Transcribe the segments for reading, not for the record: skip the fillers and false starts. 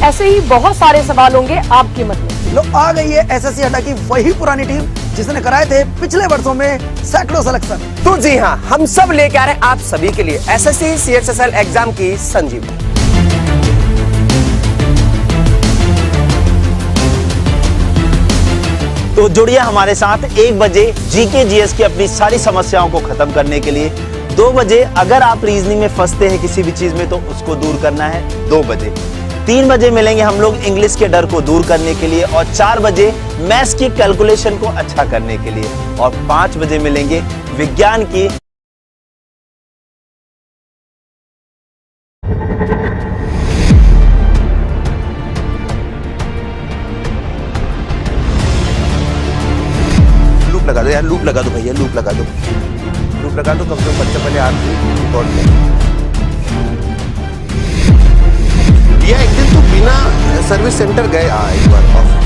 ऐसे ही बहुत सारे सवाल होंगे आपकी मत में। लो आ गई है एसएससी अड्डा की वही पुरानी टीम जिसने कराए थे पिछले वर्षों में सैकड़ों सिलेक्शन। तो जी हाँ, हम सब लेके आ रहे हैं आप सभी के लिए एसएससी सीएचएसएल एग्जाम की संजीवनी। तो जुड़िए हमारे साथ 1 बजे जीके जीएस की अपनी सारी समस्याओं को खत्म करने के लिए। 2 बजे अगर आप रीजनिंग में फंसते हैं किसी भी चीज में तो उसको दूर करना है 2 बजे। 3 बजे मिलेंगे हम लोग इंग्लिश के डर को दूर करने के लिए और 4 बजे मैथ्स की कैलकुलेशन को अच्छा करने के लिए और 5 बजे मिलेंगे विज्ञान की। लूप लगा दो यार, लूप लगा दो भैया, लूप लगा दो, लूप लगा दो। कम से कम बच्चा पहले आखिरी रिकॉर्ड कर। ये एक दिन तो बिना सर्विस सेंटर गए एक बार ऑफिस।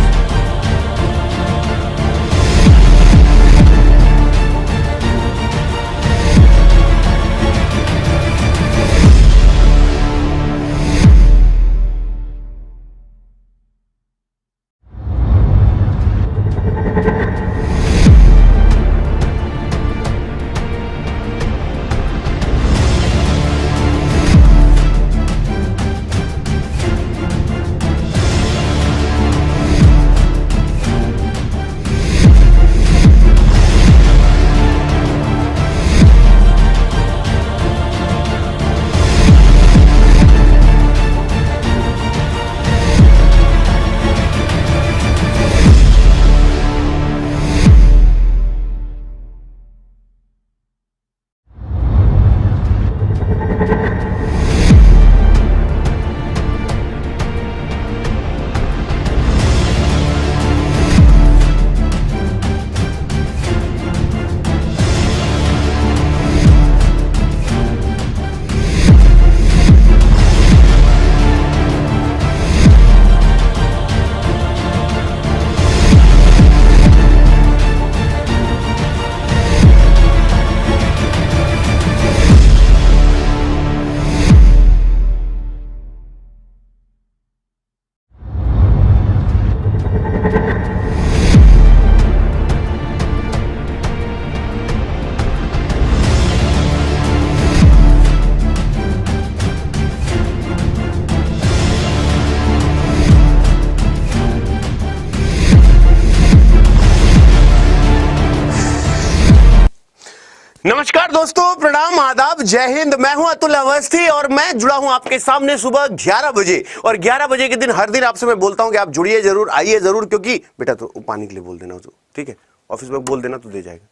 नमस्कार दोस्तों, प्रणाम, आदाब, जय हिंद। मैं हूं अतुल अवस्थी और मैं जुड़ा हूं आपके सामने सुबह 11 बजे। और 11 बजे के दिन हर दिन आपसे मैं बोलता हूं कि आप जुड़िए जरूर, आइए जरूर, क्योंकि बेटा तो पानी के लिए बोल देना, ठीक है, ऑफिस में बोल देना तो दे जाएगा,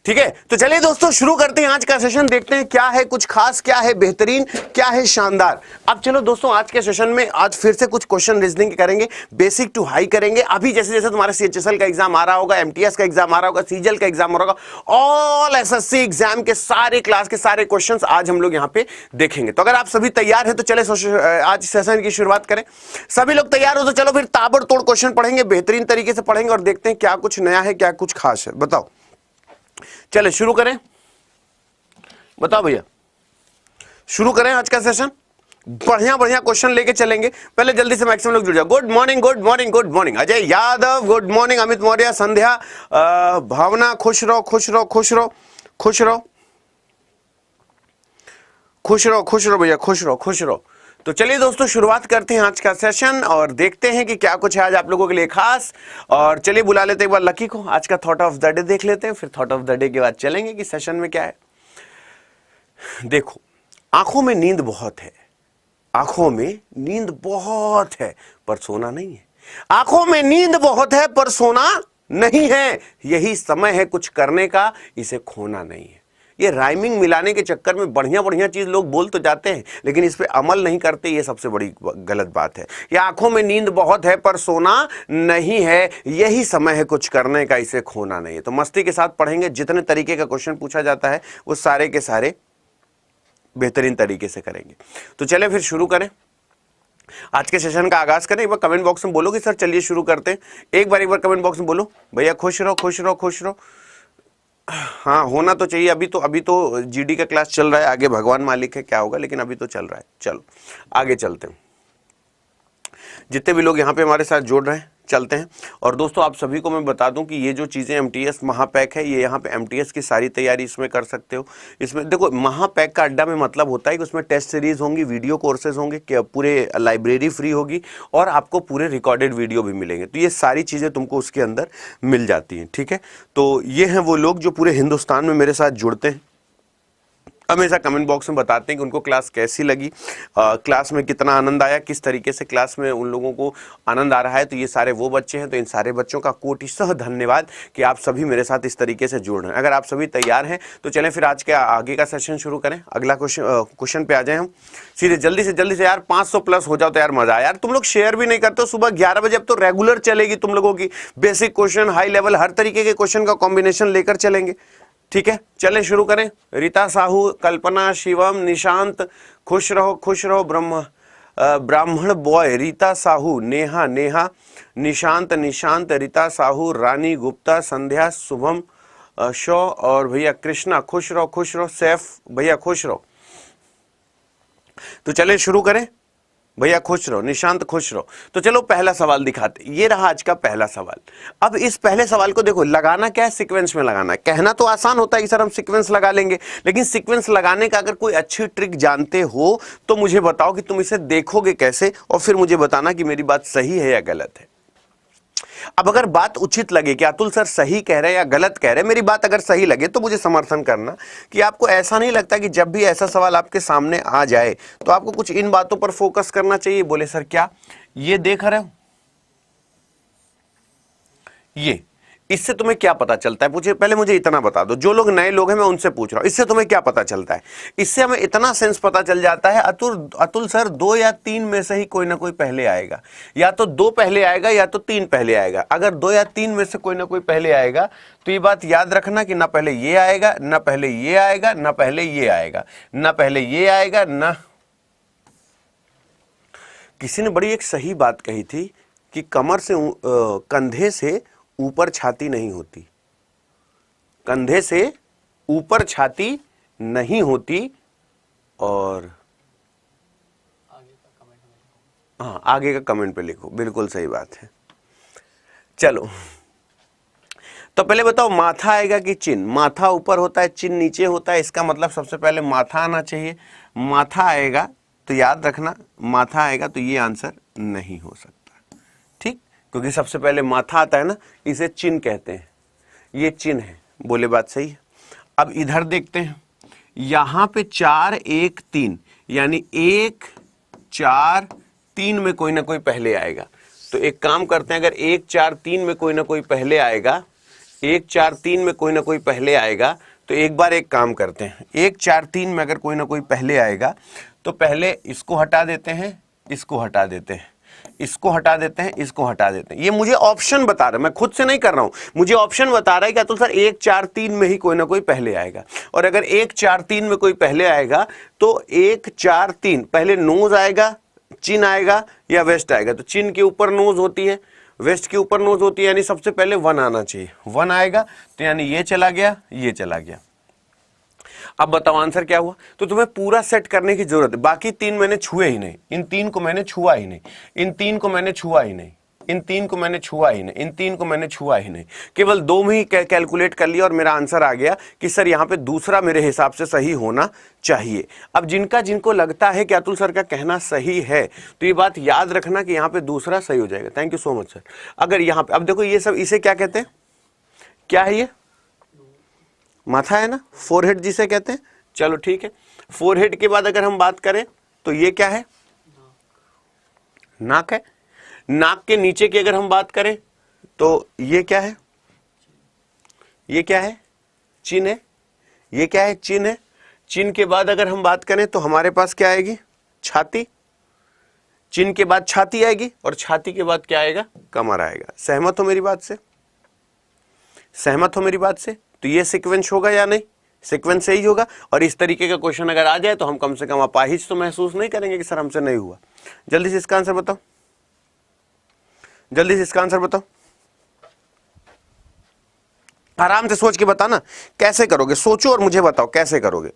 ठीक है। तो चलिए दोस्तों शुरू करते हैं आज का सेशन। देखते हैं क्या है कुछ खास, क्या है बेहतरीन, क्या है शानदार। अब चलो दोस्तों, आज के सेशन में आज फिर से कुछ क्वेश्चन रीजनिंग करेंगे, बेसिक टू हाई करेंगे। अभी जैसे जैसे तुम्हारा सीएचएसएल का एग्जाम आ रहा होगा, एमटीएस का एग्जाम आ रहा होगा, सीजीएल का एग्जाम हो रहा होगा, ऑल एसएससी एग्जाम के सारे क्लास के सारे क्वेश्चंस आज हम लोग यहाँ पे देखेंगे। तो अगर आप सभी तैयार हैं तो चले आज सेशन की शुरुआत करें। सभी लोग तैयार हो तो चलो फिर ताबड़तोड़ क्वेश्चन पढ़ेंगे, बेहतरीन तरीके से पढ़ेंगे और देखते हैं क्या कुछ नया है, क्या कुछ खास है। बताओ, चले शुरू करें। बताओ भैया, शुरू करें आज का सेशन। बढ़िया बढ़िया क्वेश्चन लेके चलेंगे। पहले जल्दी से मैक्सिमम लोग जुड़ जाओ। Good morning, good morning, good morning Ajay Yadav, good morning Amit Maurya, Sandhya, Bhavna, खुश रहो, खुश रहो, खुश रहो, खुश रहो, खुश रहो, खुश रहो भैया, खुश रहो, खुश रहो। तो चलिए दोस्तों शुरुआत करते हैं आज का सेशन और देखते हैं कि क्या कुछ है आज आप लोगों के लिए खास। और चलिए बुला लेते हैं एक बार लकी को, आज का थॉट ऑफ द डे देख लेते हैं, फिर थॉट ऑफ द डे के बाद चलेंगे कि सेशन में क्या है। देखो, आंखों में नींद बहुत है, आंखों में नींद बहुत है पर सोना नहीं है। आंखों में नींद बहुत है पर सोना नहीं है, यही समय है कुछ करने का, इसे खोना नहीं है। ये राइमिंग मिलाने के चक्कर में बढ़िया बढ़िया चीज लोग बोल तो जाते हैं लेकिन इस पे अमल नहीं करते, ये सबसे बड़ी गलत बात है। ये आंखों में नींद बहुत है पर सोना नहीं है, यही समय है कुछ करने का, इसे खोना नहीं है। तो मस्ती के साथ पढ़ेंगे, जितने तरीके का क्वेश्चन पूछा जाता है वो सारे के सारे बेहतरीन तरीके से करेंगे। तो चले फिर शुरू करें, आज के सेशन का आगाज करें। एक बार कमेंट बॉक्स में बोलो कि सर चलिए शुरू करते हैं। एक बार कमेंट बॉक्स में बोलो भैया खुश रहो, खुश रहो, खुश रहो। हाँ, होना तो चाहिए। अभी तो जीडी का क्लास चल रहा है, आगे भगवान मालिक है क्या होगा, लेकिन अभी तो चल रहा है। चलो आगे चलते हैं। जितने भी लोग यहाँ पे हमारे साथ जुड़ रहे हैं, चलते हैं। और दोस्तों आप सभी को मैं बता दूं कि ये जो चीज़ें MTS महापैक है, ये यहाँ पे MTS की सारी तैयारी इसमें कर सकते हो। इसमें देखो महापैक का अड्डा में मतलब होता है कि उसमें टेस्ट सीरीज होंगी, वीडियो कोर्सेज होंगे, पूरे लाइब्रेरी फ्री होगी और आपको पूरे रिकॉर्डेड वीडियो भी मिलेंगे। तो ये सारी चीज़ें तुमको उसके अंदर मिल जाती हैं, ठीक है। तो ये हैं वो लोग जो पूरे हिंदुस्तान में मेरे साथ जुड़ते हैं, हमेशा कमेंट बॉक्स में बताते हैं कि उनको क्लास कैसी लगी, क्लास में कितना आनंद आया, किस तरीके से क्लास में उन लोगों को आनंद आ रहा है। तो ये सारे वो बच्चे हैं, तो इन सारे बच्चों का कोटिशः धन्यवाद कि आप सभी मेरे साथ इस तरीके से जुड़ रहे हैं। अगर आप सभी तैयार हैं तो चलें फिर आज के आगे का सेशन शुरू करें। अगला क्वेश्चन पे आ जाए हम सीधे जल्दी से यार 500 प्लस हो जाओ तो यार मजा आया। यार तुम लोग शेयर भी नहीं करते हो। सुबह 11 बजे अब तो रेगुलर चलेगी तुम लोगों की, बेसिक क्वेश्चन, हाई लेवल, हर तरीके के क्वेश्चन का कॉम्बिनेशन लेकर चलेंगे, ठीक है। चलें शुरू करें। रीता साहू, कल्पना, शिवम, निशांत, खुश रहो ब्राह्मण बॉय, रीता साहू, नेहा, निशांत, रीता साहू, रानी गुप्ता, संध्या, शुभम, शो और भैया कृष्णा, खुश रहो, सैफ भैया खुश रहो। तो चलें शुरू करें। भैया खुश रहो, निशांत खुश रहो। तो चलो पहला सवाल दिखाते, ये रहा आज का पहला सवाल। अब इस पहले सवाल को देखो, लगाना क्या है, सीक्वेंस में लगाना है। कहना तो आसान होता है कि सर हम सीक्वेंस लगा लेंगे, लेकिन सीक्वेंस लगाने का अगर कोई अच्छी ट्रिक जानते हो तो मुझे बताओ कि तुम इसे देखोगे कैसे, और फिर मुझे बताना कि मेरी बात सही है या गलत है। अब अगर बात उचित लगे कि अतुल सर सही कह रहे हैं या गलत कह रहे हैं, मेरी बात अगर सही लगे तो मुझे समर्थन करना कि आपको ऐसा नहीं लगता कि जब भी ऐसा सवाल आपके सामने आ जाए तो आपको कुछ इन बातों पर फोकस करना चाहिए। बोले सर क्या, ये देख रहे हो, ये इससे तुम्हें क्या पता चलता है? पहले मुझे इतना बता दो, जो लोग नए लोग हैं मैं उनसे पूछ रहा हूं, इससे तुम्हें क्या पता चलता है? इससे हमें इतना सेंस पता चल जाता है अतुल सर 2 या 3 में से ही कोई ना कोई पहले आएगा, या तो 2 पहले आएगा या तो 3 पहले आएगा। अगर 2 या 3 में से कोई ना कोई पहले आएगा तो ये बात याद रखना कि ना पहले ये आएगा, ना पहले ये आएगा, ना पहले ये आएगा, ना पहले ये आएगा, ना। किसी ने बड़ी एक सही बात कही थी कि कमर से कंधे से ऊपर छाती नहीं होती, कंधे से ऊपर छाती नहीं होती, और हाँ आगे का कमेंट पे लिखो, बिल्कुल सही बात है। चलो तो पहले बताओ, माथा आएगा कि चिन? माथा ऊपर होता है, चिन नीचे होता है, इसका मतलब सबसे पहले माथा आना चाहिए। माथा आएगा तो याद रखना, माथा आएगा तो ये आंसर नहीं हो सकता, ठीक, क्योंकि सबसे पहले माथा आता है ना, इसे चिन कहते हैं, ये चिन है। बोले बात सही है। अब इधर देखते हैं, यहां पे 4 1 3 यानी 1 4 3 में कोई ना कोई पहले आएगा। तो एक काम करते हैं, अगर 1 4 3 में कोई ना कोई पहले आएगा, 1 4 3 में कोई ना कोई पहले आएगा, तो एक बार एक काम करते हैं, 1 4 3 में अगर कोई ना कोई पहले आएगा तो पहले इसको हटा देते हैं, इसको हटा देते हैं, इसको हटा देते हैं, इसको हटा देते हैं। ये मुझे ऑप्शन बता रहा है, मैं खुद से नहीं कर रहा हूं, मुझे ऑप्शन बता रहा है कि अतुल सर 1 4 3 में ही कोई ना कोई पहले आएगा। और अगर 1 4 3 में कोई पहले आएगा तो 1 4 3 पहले नोज आएगा, चिन आएगा या वेस्ट आएगा। तो चिन के ऊपर नोज होती है, वेस्ट के ऊपर नोज होती है, यानी सबसे पहले 1 आना चाहिए। 1 आएगा तो यानी ये चला गया, ये चला गया। अब बताओ आंसर क्या हुआ? तो तुम्हें पूरा सेट करने की जरूरत है। बाकी 3 मैंने छुए ही नहीं, इन 3 को मैंने छुआ ही नहीं, इन 3 को मैंने छुआ ही नहीं, इन 3 को मैंने छुआ ही नहीं, इन 3 को मैंने छुआ ही नहीं, केवल 2 में ही कैलकुलेट कर लिया और मेरा आंसर आ गया कि सर यहाँ पे दूसरा मेरे हिसाब से सही होना चाहिए। अब जिनको लगता है कि अतुल सर का कहना सही है तो ये बात याद रखना कि यहाँ पे दूसरा सही हो जाएगा। Thank you so much sir. अगर यहाँ पे अब देखो, ये सब इसे क्या कहते हैं? क्या है ये? माथा है ना, फोरहेड जिसे कहते हैं। चलो ठीक है, फोरहेड के बाद अगर हम बात करें तो ये क्या है? नाक है। नाक के नीचे की अगर हम बात करें तो ये क्या है? ये क्या है? चिन है। ये क्या है? चिन है। चिन के बाद अगर हम बात करें तो हमारे पास क्या आएगी? छाती। चिन के बाद छाती आएगी और छाती के बाद क्या आएगा? कमर आएगा। सहमत हो मेरी बात से? सहमत हो मेरी बात से? तो ये सीक्वेंस होगा या नहीं? सीक्वेंस सही होगा। और इस तरीके का क्वेश्चन अगर आ जाए तो हम कम से कम अपाहिज तो महसूस नहीं करेंगे कि सर हमसे नहीं हुआ। जल्दी से इसका आंसर बताओ, जल्दी से इसका आंसर बताओ। आराम से सोच के बताना कैसे करोगे, सोचो और मुझे बताओ कैसे करोगे।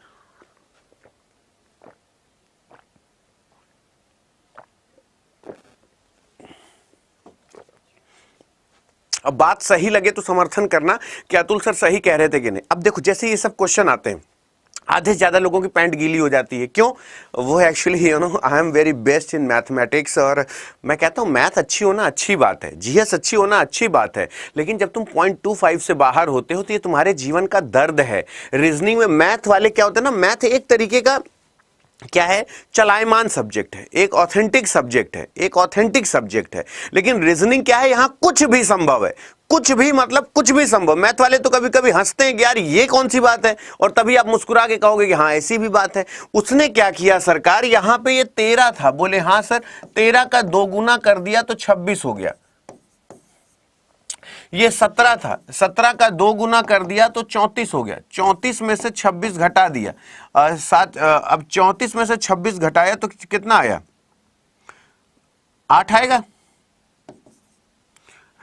अब बात सही लगे तो समर्थन करना कि अतुल सर सही कह रहे थे कि नहीं। अब देखो जैसे ये सब क्वेश्चन आते हैं, आधे से ज्यादा लोगों की पैंट गीली हो जाती है, क्यों? वो actually I am very best in mathematics, और मैं कहता हूँ मैथ अच्छी होना अच्छी बात है, जीएस अच्छी होना अच्छी बात है, लेकिन जब तुम 0.25 से बाहर होते हो तो ये तुम्हारे जीवन का दर्द है। रीजनिंग में मैथ वाले क्या होते हैं ना, मैथ एक तरीके का क्या है, चलायमान सब्जेक्ट है, एक ऑथेंटिक सब्जेक्ट है, एक ऑथेंटिक सब्जेक्ट है। लेकिन रीजनिंग क्या है, यहां कुछ भी संभव है, कुछ भी मतलब कुछ भी संभव। मैथ वाले तो कभी कभी हंसते हैं कि यार ये कौन सी बात है, और तभी आप मुस्कुरा के कहोगे कि हाँ ऐसी भी बात है। उसने क्या किया सरकार, यहां पे ये 13 था, बोले हाँ सर 13 का 2 गुना कर दिया तो 26 हो गया। ये 17 था, 17 का 2 गुना कर दिया तो 34 हो गया। 34 में से 26 घटा दिया, अब 34 में से 26 घटाया तो कितना आया, 8 आएगा,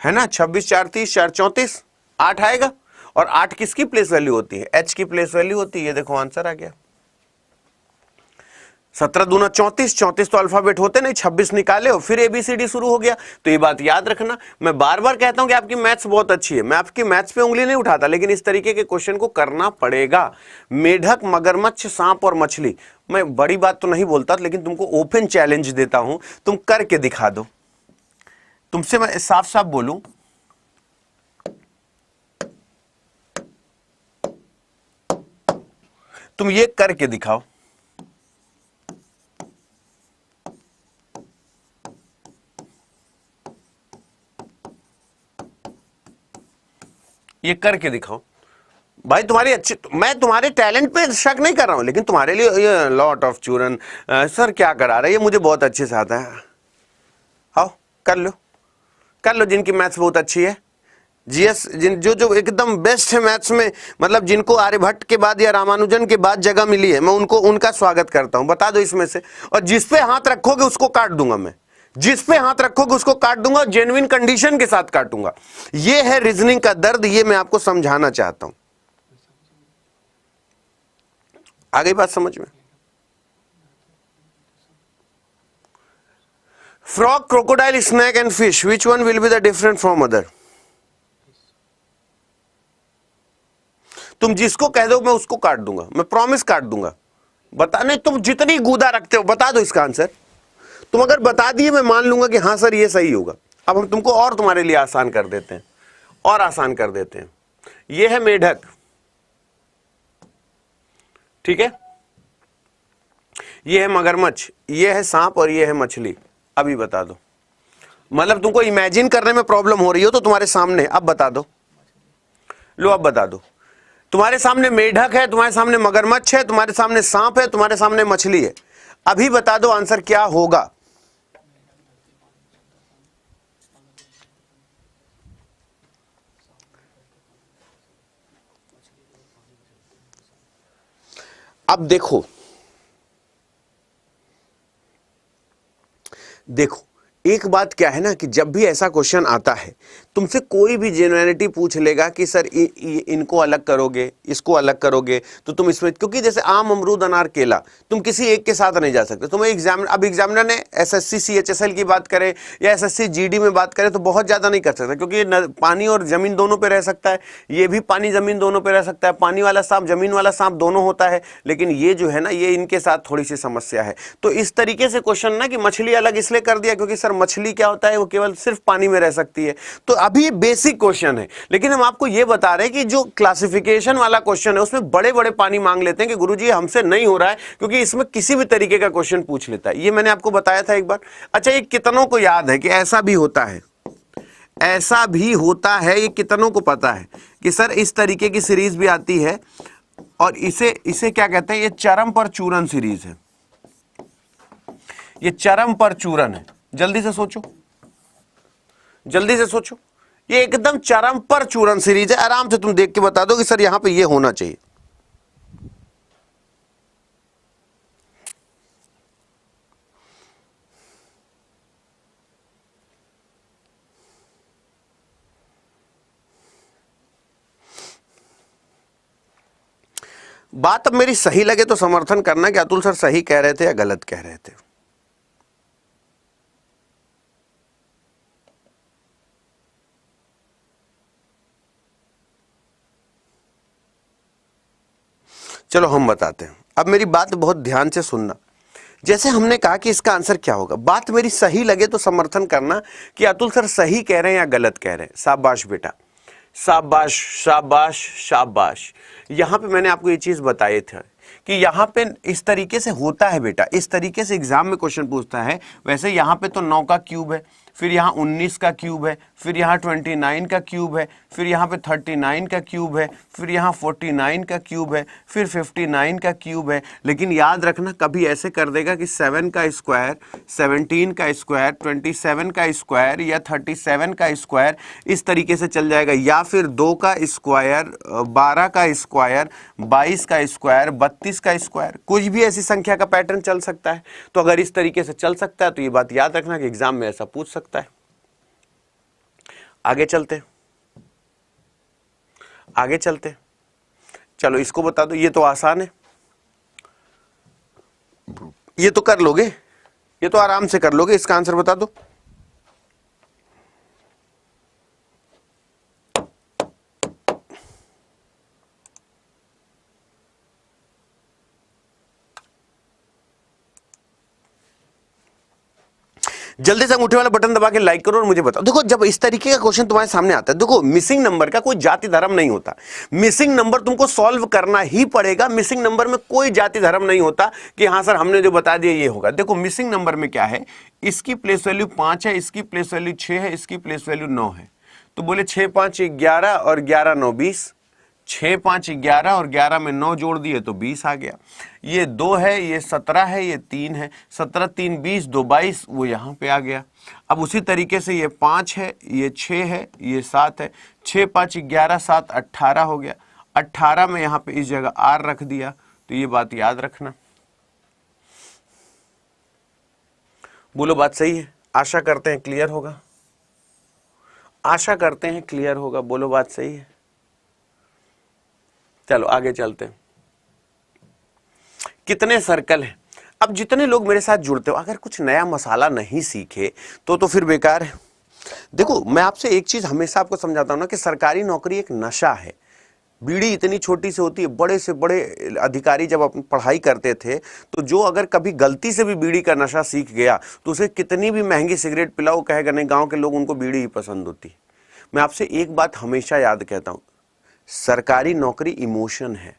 है ना। 26 4 30 4 34, 8 आएगा। और 8 किसकी प्लेस वैल्यू होती है, h की प्लेस वैल्यू होती है। ये देखो आंसर आ गया। 17 दूना 34, 34 तो अल्फाबेट होते नहीं, 26 निकाले हो, फिर ABCD शुरू हो गया। तो ये बात याद रखना। मैं बार बार कहता हूं कि आपकी मैथ्स बहुत अच्छी है, मैं आपकी मैथ्स पे उंगली नहीं उठाता, लेकिन इस तरीके के क्वेश्चन को करना पड़ेगा। मेढक, मगरमच्छ, सांप और मछली, मैं बड़ी बात तो नहीं बोलता, लेकिन तुमको ओपन चैलेंज देता हूं, तुम करके दिखा दो। तुमसे मैं साफ साफ बोलूं, तुम ये करके दिखाओ। ये करके दिखाओ भाई, तुम्हारी अच्छी, मैं तुम्हारे टैलेंट पे शक नहीं कर रहा हूं, लेकिन तुम्हारे लिए ये लॉट ऑफ चूरन सर क्या करा रहे, ये मुझे बहुत अच्छे से आता है। आओ कर लो, कर लो। जिनकी मैथ्स बहुत अच्छी है, जीएस जिन जो जो एकदम बेस्ट है मैथ्स में, मतलब जिनको आर्यभट्ट के बाद या रामानुजन के बाद जगह मिली है, मैं उनको उनका स्वागत करता हूं। बता दो इसमें से, और जिस पे हाथ रखोगे उसको काट दूंगा मैं, जिस पे हाथ रखोगे उसको काट दूंगा, जेन्युइन कंडीशन के साथ काटूंगा। ये है रीजनिंग का दर्द, ये मैं आपको समझाना चाहता हूं। आ गई बात समझ में? Frog, crocodile, snake and fish, which one will be the different from other? तुम जिसको कह दो मैं उसको काट दूंगा, मैं प्रॉमिस काट दूंगा। बता नहीं, तुम जितनी गूदा रखते हो बता दो इसका आंसर। तुम अगर बता दिए मैं मान लूंगा कि हाँ सर ये सही होगा। अब हम तुमको और तुम्हारे लिए आसान कर देते हैं, और आसान कर देते हैं। ये है मेढक, ठीक है, ये है मगरमच्छ, ये है सांप और ये है मछली। अभी बता दो, मतलब तुमको इमेजिन करने में प्रॉब्लम हो रही हो तो तुम्हारे सामने अब बता दो। लो अब बता दो, तुम्हारे सामने मेढक है, तुम्हारे सामने मगरमच्छ है, तुम्हारे सामने सांप है, तुम्हारे सामने मछली है। अभी बता दो आंसर क्या होगा। अब देखो, देखो एक बात क्या है ना कि जब भी ऐसा क्वेश्चन आता है, तुमसे कोई भी जेन्युइनिटी पूछ लेगा कि सर इनको अलग करोगे, इसको अलग करोगे, तो तुम इसमें, क्योंकि जैसे आम, अमरूद, अनार, केला, तुम किसी एक के साथ नहीं जा सकते। तुम्हें अब एग्जामिनर ने एसएससी CHSL की बात करे या SSC GD में बात करे तो बहुत ज्यादा नहीं कर सकता, क्योंकि पानी और जमीन दोनों पे रह सकता है, ये भी पानी जमीन दोनों पे रह सकता है, पानी वाला सांप जमीन वाला सांप दोनों होता है। लेकिन ये जो है ना, ये इनके साथ थोड़ी सी समस्या है। तो इस तरीके से क्वेश्चन ना कि मछली अलग इसलिए कर दिया क्योंकि सर मछली क्या होता है, वो केवल सिर्फ पानी में रह सकती है। तो अभी बेसिक क्वेश्चन है, लेकिन हम आपको ये बता रहे हैं कि जो क्लासिफिकेशन वाला क्वेश्चन है उसमें बड़े बड़े पानी मांग लेते हैं कि गुरुजी हमसे नहीं हो रहा है, क्योंकि इसमें किसी भी तरीके का क्वेश्चन पूछ लेता है। ये मैंने आपको बताया था एक बार। अच्छा, ये कितनों को याद है कि ऐसा भी होता है, ऐसा भी होता है, ये कितनों को पता है कि सर इस तरीके की सीरीज भी आती है, और इसे क्या कहते हैं, ये चरम पर चूरन सीरीज है। ये चरम पर चूरन है। जल्दी से सोचो, जल्दी से सोचो, ये एकदम चरम पर चूरन सीरीज है। आराम से तुम देख के बता दो कि सर यहां पे ये होना चाहिए। बात अब मेरी सही लगे तो समर्थन करना कि अतुल सर सही कह रहे थे या गलत कह रहे थे। चलो हम बताते हैं। अब मेरी बात बहुत ध्यान से सुनना। जैसे हमने कहा कि इसका आंसर क्या होगा, बात मेरी सही लगे तो समर्थन करना कि अतुल सर सही कह रहे हैं या गलत कह रहे हैं। शाबाश बेटा, शाबाश शाबाश शाबाश। यहां पे मैंने आपको ये चीज बताई थी कि यहाँ पे इस तरीके से होता है बेटा, इस तरीके से एग्जाम में क्वेश्चन पूछता है। वैसे यहाँ पे तो 9 का क्यूब है, फिर यहाँ 19 का क्यूब है, फिर यहाँ 29 का क्यूब है, फिर यहाँ पे 39 का क्यूब है, फिर यहाँ 49 का क्यूब है, फिर 59 का क्यूब है। लेकिन याद रखना कभी ऐसे कर देगा कि 7 का स्क्वायर, 17 का स्क्वायर, 27 का स्क्वायर या 37 का स्क्वायर, इस तरीके से चल जाएगा। या फिर 2 का स्क्वायर, 12 का स्क्वायर, 22 का स्क्वायर, 32 का स्क्वायर, कुछ भी ऐसी संख्या का पैटर्न चल सकता है। तो अगर इस तरीके से चल सकता है तो ये बात याद रखना कि एग्जाम में ऐसा पूछ सकता है। आगे चलते, आगे चलते। चलो इसको बता दो, ये तो आसान है, ये तो कर लोगे, ये तो आराम से कर लोगे। इसका आंसर बता दो। जल्दी से अंगूठे वाला बटन दबा के लाइक करो और मुझे बताओ। देखो जब इस तरीके का क्वेश्चन तुम्हारे सामने आता है, देखो मिसिंग नंबर का कोई जाति धर्म नहीं होता। मिसिंग नंबर तुमको सॉल्व करना ही पड़ेगा। मिसिंग नंबर में कोई जाति धर्म नहीं होता कि हाँ सर हमने जो बता दिया ये होगा। देखो मिसिंग नंबर में क्या है, इसकी प्लेस वैल्यू 5 है, इसकी प्लेस वैल्यू 6 है, इसकी प्लेस वैल्यू 9 है। तो बोले 6 5 11 और 11 9 20, 6 5 11 और 11 में 9 जोड़ दिए तो 20 आ गया। ये 2 है, ये 17 है, ये 3 है, 17 3 20, 2 22, वो यहाँ पे आ गया। अब उसी तरीके से ये 5 है, ये 6 है, ये 7 है, 6 5 11 7 18 हो गया। 18 में यहाँ पे इस जगह R रख दिया। तो ये बात याद रखना। बोलो बात सही है? आशा करते हैं क्लियर होगा, आशा करते हैं क्लियर होगा। बोलो बात सही है? चलो आगे चलते हैं। कितने सर्कल हैं? अब जितने लोग मेरे साथ जुड़ते हो, अगर कुछ नया मसाला नहीं सीखे तो फिर बेकार है। देखो मैं आपसे एक चीज हमेशा आपको समझाता हूं ना कि सरकारी नौकरी एक नशा है। बीड़ी इतनी छोटी से होती है, बड़े से बड़े अधिकारी जब अपनी पढ़ाई करते थे तो जो अगर कभी गलती से भी बीड़ी का नशा सीख गया तो उसे कितनी भी महंगी सिगरेट पिलाओ, कहेगा नहीं, गांव के लोग उनको बीड़ी ही पसंद होती। मैं आपसे एक बात हमेशा याद कहता हूं, सरकारी नौकरी इमोशन है,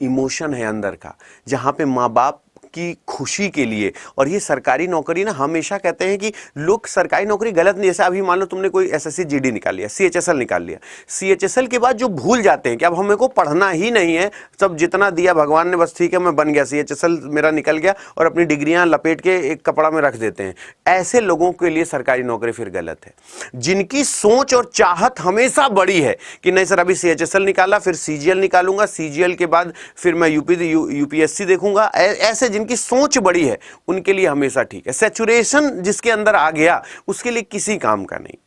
इमोशन है अंदर का, जहां पे माँ बाप की खुशी के लिए। और ये सरकारी नौकरी ना, हमेशा कहते हैं कि लोग सरकारी नौकरी गलत नहीं। जैसे अभी मान लो तुमने कोई एसएससी जीडी निकाल लिया, सीएचएसएल निकाल लिया, सीएचएसएल के बाद जो भूल जाते हैं कि अब हमें को पढ़ना ही नहीं है, सब जितना दिया भगवान ने बस ठीक है मैं बन गया, सीएचएसएल मेरा निकल गया, और अपनी डिग्रियां लपेट के एक कपड़ा में रख देते हैं। ऐसे लोगों के लिए सरकारी नौकरी फिर गलत है। जिनकी सोच और चाहत हमेशा बड़ी है कि नहीं सर अभी सीएचएसएल निकाला, फिर सीजीएल निकालूंगा, सीजीएल के बाद फिर मैं यूपीएससी देखूंगा, ऐसे जिनकी सोच बड़ी है उनके लिए हमेशा ठीक है। सैचुरेशन जिसके अंदर आ गया उसके लिए किसी काम का नहीं।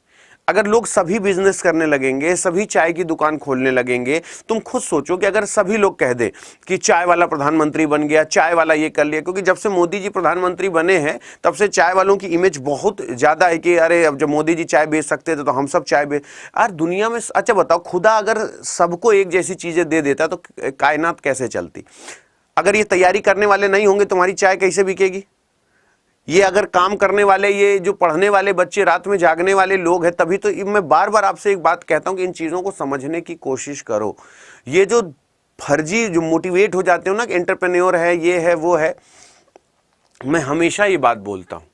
अगर लोग सभी बिजनेस करने लगेंगे, सभी चाय की दुकान खोलने लगेंगे, तुम खुद सोचो कि अगर सभी लोग कह दे कि चाय वाला प्रधानमंत्री बन गया, चाय वाला ये कर लिया, क्योंकि जब से मोदी जी प्रधानमंत्री बने हैं तब से चाय वालों की इमेज बहुत ज्यादा है कि अरे अब जब मोदी जी चाय बेच सकते थे तो हम सब चाय बेच। यार दुनिया में अच्छा बताओ, खुदा अगर सबको एक जैसी चीजें दे देता तो कायनात कैसे चलती? अगर ये तैयारी करने वाले नहीं होंगे तुम्हारी चाय कैसे बिकेगी? ये अगर काम करने वाले, ये जो पढ़ने वाले बच्चे, रात में जागने वाले लोग हैं, तभी तो मैं बार बार आपसे एक बात कहता हूं कि इन चीजों को समझने की कोशिश करो। ये जो फर्जी जो मोटिवेट हो जाते हो ना कि एंटरप्रेन्योर है, ये है वो है, मैं हमेशा ये बात बोलता हूं,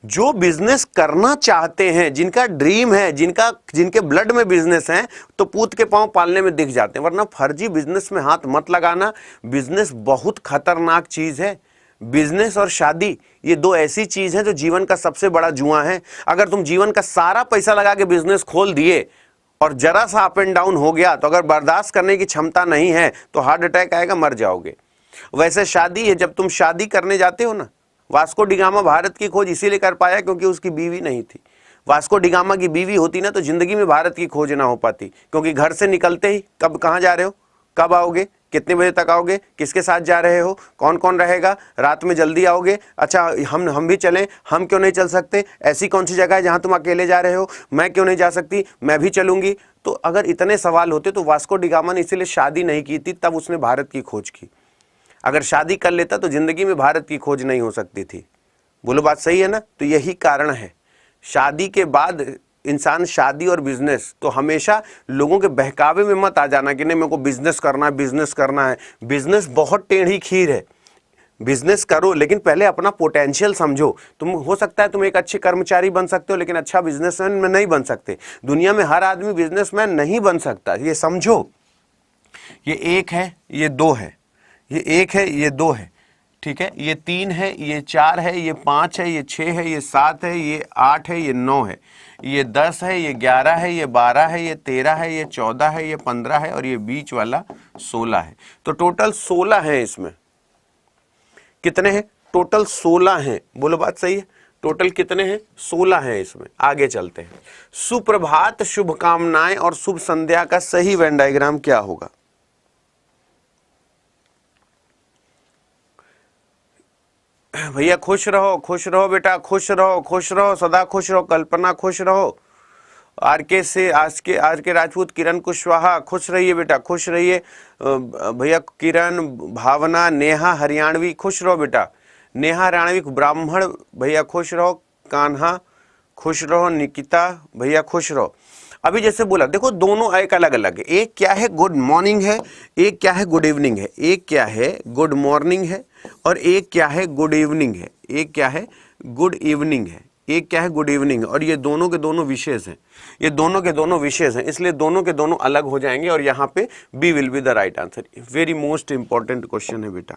जो बिजनेस करना चाहते हैं, जिनका ड्रीम है, जिनके ब्लड में बिजनेस है, तो पूत के पांव पालने में दिख जाते हैं। वरना फर्जी बिजनेस में हाथ मत लगाना। बिजनेस बहुत खतरनाक चीज है। बिजनेस और शादी ये दो ऐसी चीज है जो जीवन का सबसे बड़ा जुआ है। अगर तुम जीवन का सारा पैसा लगा के बिजनेस खोल दिए और जरा सा अप एंड डाउन हो गया तो अगर बर्दाश्त करने की क्षमता नहीं है तो हार्ट अटैक आएगा, मर जाओगे। वैसे शादी है, जब तुम शादी करने जाते हो ना, वास्को डिगामा भारत की खोज इसीलिए कर पाया क्योंकि उसकी बीवी नहीं थी। वास्को डिगामा की बीवी होती ना तो जिंदगी में भारत की खोज ना हो पाती, क्योंकि घर से निकलते ही कब कहाँ जा रहे हो, कब आओगे, कितने बजे तक आओगे, किसके साथ जा रहे हो, कौन कौन रहेगा, रात में जल्दी आओगे, अच्छा हम भी चलें, हम क्यों नहीं चल सकते, ऐसी कौन सी जगह है जहां तुम अकेले जा रहे हो, मैं क्यों नहीं जा सकती, मैं भी चलूंगी। तो अगर इतने सवाल होते तो वास्को डिगामा ने इसीलिए शादी नहीं की थी, तब उसने भारत की खोज की। अगर शादी कर लेता तो जिंदगी में भारत की खोज नहीं हो सकती थी। बोलो बात सही है ना? तो यही कारण है, शादी के बाद इंसान, शादी और बिजनेस, तो हमेशा लोगों के बहकावे में मत आ जाना कि नहीं मेरे को बिजनेस करना है, बिजनेस करना है। बिजनेस बहुत टेढ़ी खीर है, बिजनेस करो लेकिन पहले अपना पोटेंशियल समझो। तुम, हो सकता है तुम एक अच्छे कर्मचारी बन सकते हो लेकिन अच्छा बिजनेसमैन में नहीं बन सकते। दुनिया में हर आदमी बिजनेसमैन नहीं बन सकता, ये समझो। ये 1 है, ये 2 है, ये 1 है, ये 2 है, ठीक है, ये 3 है, ये 4 है, ये 5 है, ये 6 है, ये 7 है, ये 8 है, ये 9 है, ये 10 है, ये 11 है, ये 12 है, ये 13 है, ये 14 है, ये 15 है और ये बीच वाला 16 है। तो टोटल 16 है इसमें। कितने हैं? टोटल 16 हैं। बोलो बात सही है? टोटल कितने हैं? 16 हैं इसमें। आगे चलते हैं। सुप्रभात, शुभकामनाएं और शुभ संध्या का सही वेन डायग्राम क्या होगा? भैया खुश रहो बेटा, खुश रहो, सदा खुश रहो। कल्पना खुश रहो। आज के राजपूत, किरण कुशवाहा खुश रहिए बेटा, खुश रहिए। भैया किरण, भावना, नेहा हरियाणवी खुश रहो बेटा, नेहा हरियाणवी। ब्राह्मण भैया खुश रहो, कान्हा खुश रहो, निकिता भैया खुश रहो। अभी जैसे बोला, देखो दोनों एक अलग अलग है। एक क्या है गुड मॉर्निंग है, एक क्या है गुड इवनिंग है। एक क्या है गुड मॉर्निंग है और एक क्या है गुड इवनिंग है। एक क्या है गुड इवनिंग है, एक क्या है गुड इवनिंग है। और ये दोनों के दोनों विशेष हैं, ये दोनों के दोनों विशेष हैं, इसलिए दोनों के दोनों अलग हो जाएंगे और यहाँ पे B will be the right answer. Very most important question है बेटा,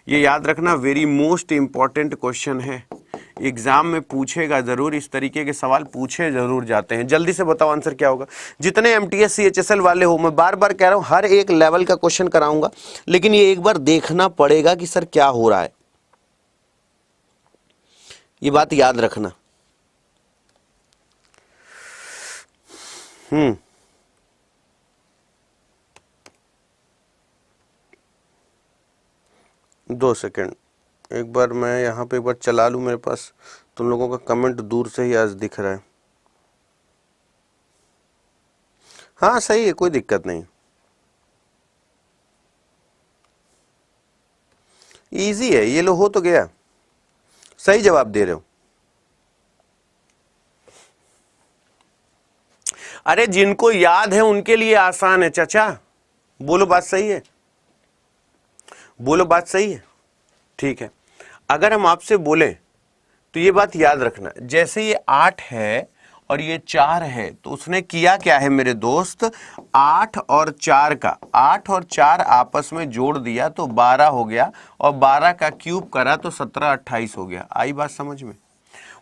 ये याद रखना, वेरी मोस्ट इंपॉर्टेंट क्वेश्चन है। एग्जाम में पूछेगा जरूर, इस तरीके के सवाल पूछे जरूर जाते हैं। जल्दी से बताओ आंसर क्या होगा। जितने MTS CHSL वाले हो, मैं बार बार कह रहा हूं हर एक लेवल का क्वेश्चन कराऊंगा, लेकिन ये एक बार देखना पड़ेगा कि सर क्या हो रहा है, ये बात याद रखना। 2 सेकेंड, एक बार मैं यहाँ पे एक बार चला लूँ, मेरे पास तुम लोगों का कमेंट दूर से ही आज दिख रहा है। हाँ सही है, कोई दिक्कत नहीं, इजी है ये। लो हो तो गया, सही जवाब दे रहे हो। अरे जिनको याद है उनके लिए आसान है चाचा। बोलो बात सही है, बोलो बात सही है, ठीक है। अगर हम आपसे बोलें तो ये बात याद रखना, जैसे ये 8 है और ये 4 है, तो उसने किया क्या है मेरे दोस्त, 8 और 4 का, 8 और 4 आपस में जोड़ दिया तो 12 हो गया, और 12 का क्यूब करा तो 17-28 हो गया। आई बात समझ में?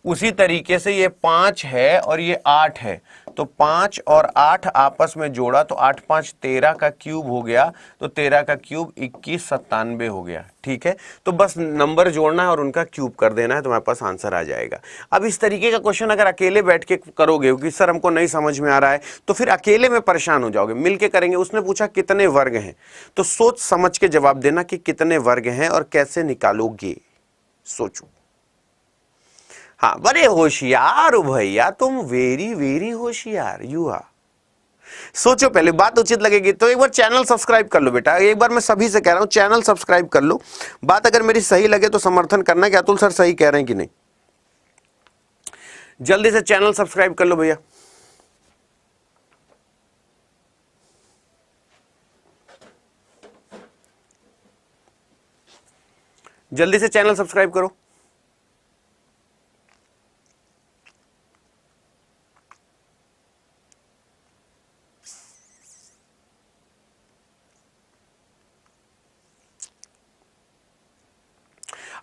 उसी तरीके से ये 5 है और ये 8 है, तो 5 और 8 आपस में जोड़ा तो 8 5 13 का क्यूब हो गया, तो 13 का क्यूब 21 97 हो गया। ठीक है, तो बस नंबर जोड़ना है और उनका क्यूब कर देना है, तुम्हारे पास आंसर आ जाएगा। अब इस तरीके का क्वेश्चन अगर अकेले बैठ के करोगे कि सर हमको नहीं समझ में आ रहा है, तो फिर अकेले में परेशान हो जाओगे। मिलके करेंगे। उसने पूछा कितने वर्ग हैं, तो सोच समझ के जवाब देना कि कितने वर्ग हैं और कैसे निकालोगे, सोचो। हाँ, बड़े होशियार हो भैया तुम, वेरी वेरी होशियार यू आर। सोचो पहले, बात उचित लगेगी तो एक बार चैनल सब्सक्राइब कर लो बेटा। एक बार मैं सभी से कह रहा हूं चैनल सब्सक्राइब कर लो। बात अगर मेरी सही लगे तो समर्थन करना कि अतुल सर सही कह रहे हैं कि नहीं। जल्दी से चैनल सब्सक्राइब कर लो भैया। जल्दी से चैनल सब्सक्राइब करो।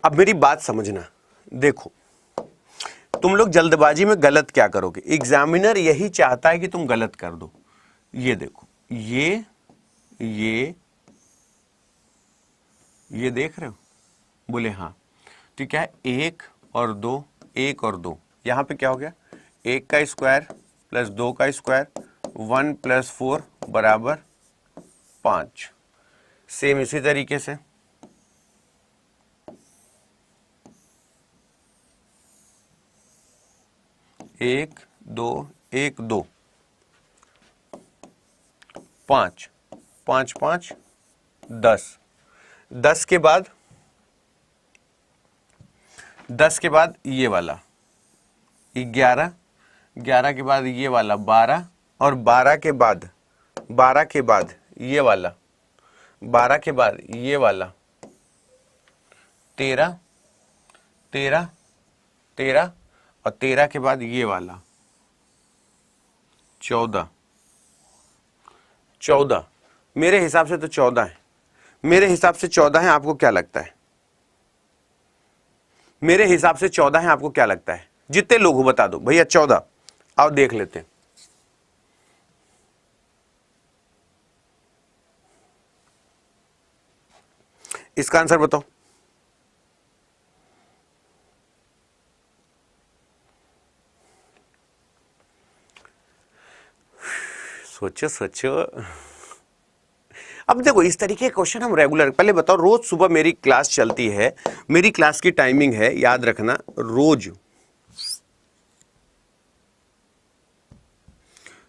अब मेरी बात समझना, देखो तुम लोग जल्दबाजी में गलत क्या करोगे, एग्जामिनर यही चाहता है कि तुम गलत कर दो। ये देखो, ये देख रहे हो, बोले हाँ, तो क्या है 1 और 2, 1 और 2, यहां पे क्या हो गया 1 का स्क्वायर प्लस 2 का स्क्वायर, 1 + 4 = 5। सेम इसी तरीके से 1 2 1 2 5 5 5 10, 10 के बाद ये वाला 11, 11 के बाद ये वाला 12, और 12 के बाद ये वाला, 12 के बाद ये वाला 13, 13, 13, और 13 के बाद ये वाला 14, 14। मेरे हिसाब से तो 14 है, मेरे हिसाब से 14 है। आपको क्या लगता है? मेरे हिसाब से 14 है, आपको क्या लगता है? जितने लोग हो बता दो भैया 14। आओ देख लेते हैं। इसका आंसर बताओ। सोचो सोचो। अब देखो इस तरीके के क्वेश्चन हम रेगुलर, पहले बताओ, रोज सुबह मेरी क्लास चलती है, मेरी क्लास की टाइमिंग है, याद रखना,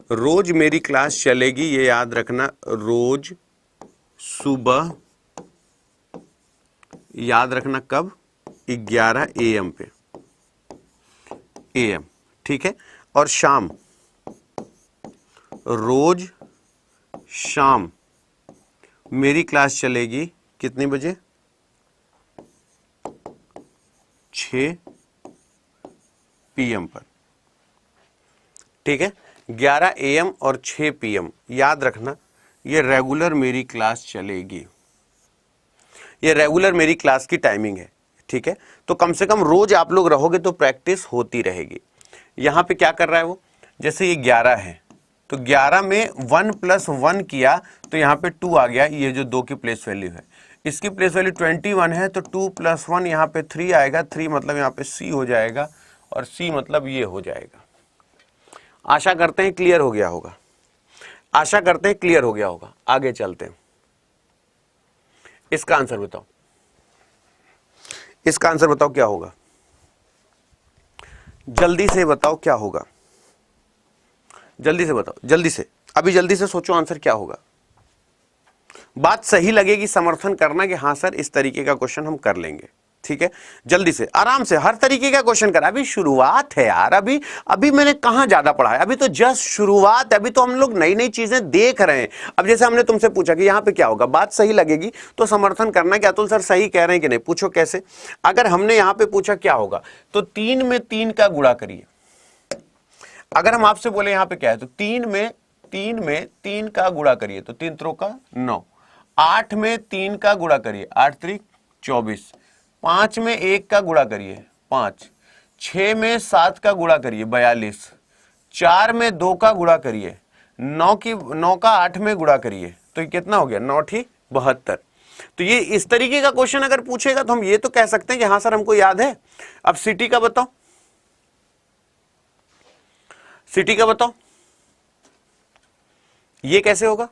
रोज मेरी क्लास चलेगी, ये याद रखना, रोज सुबह, याद रखना कब? 11 AM पे, AM, ठीक है। और शाम, रोज शाम मेरी क्लास चलेगी कितने बजे? 6 PM पर, ठीक है। 11 AM और 6 PM, याद रखना ये रेगुलर मेरी क्लास चलेगी, ये रेगुलर मेरी क्लास की टाइमिंग है, ठीक है। तो कम से कम रोज आप लोग रहोगे तो प्रैक्टिस होती रहेगी। यहां पे क्या कर रहा है वो? जैसे ये 11 है तो 11 में 1 + 1 किया तो यहाँ पे 2 आ गया, ये जो 2 की प्लेस वैल्यू है। इसकी प्लेस वैल्यू 21 है तो 2 + 1 यहाँ पे 3 आएगा, 3 मतलब यहाँ पे C हो जाएगा, और C मतलब ये हो जाएगा। आशा करते हैं क्लियर हो गया होगा, आशा करते हैं क्लियर हो गया होगा। आगे चलते हैं। इसका आंसर बताओ, इसका आंसर बताओ क्या होगा? जल्दी से बताओ क्या होगा, जल्दी से बताओ, जल्दी से, अभी जल्दी से सोचो आंसर क्या होगा। बात सही लगेगी, समर्थन करना कि हाँ सर इस तरीके का क्वेश्चन हम कर लेंगे, ठीक है। जल्दी से, आराम से, हर तरीके का क्वेश्चन कर। अभी शुरुआत है यार, अभी मैंने कहां ज्यादा पढ़ा है, अभी तो जस्ट शुरुआत है, अभी तो हम लोग नई नई चीजें देख रहे हैं। अब जैसे हमने तुमसे पूछा कि यहां पे क्या होगा, बात सही लगेगी तो समर्थन करना कि अतुल सर सही कह रहे हैं कि नहीं। पूछो कैसे? अगर हमने यहां पे पूछा क्या होगा तो 3 में 3 का गुणा करिए। अगर हम आपसे बोले यहां पे क्या है तो 3 में 3 का गुणा करिए तो 3 त्रों का 9। 8 में 3 का गुणा करिए, 8 त्रिक 24। 5 में 1 का गुणा करिए 5। 6 में 7 का गुणा करिए 42। 4 में 2 का गुणा करिए, 9 का 8 में गुणा करिए तो ये कितना हो गया? 9 ठी 72। तो ये इस तरीके का क्वेश्चन अगर पूछेगा तो हम ये तो कह सकते हैं कि हाँ सर हमको याद है। अब सिटी का बताओ, सिटी का बताओ, ये कैसे होगा?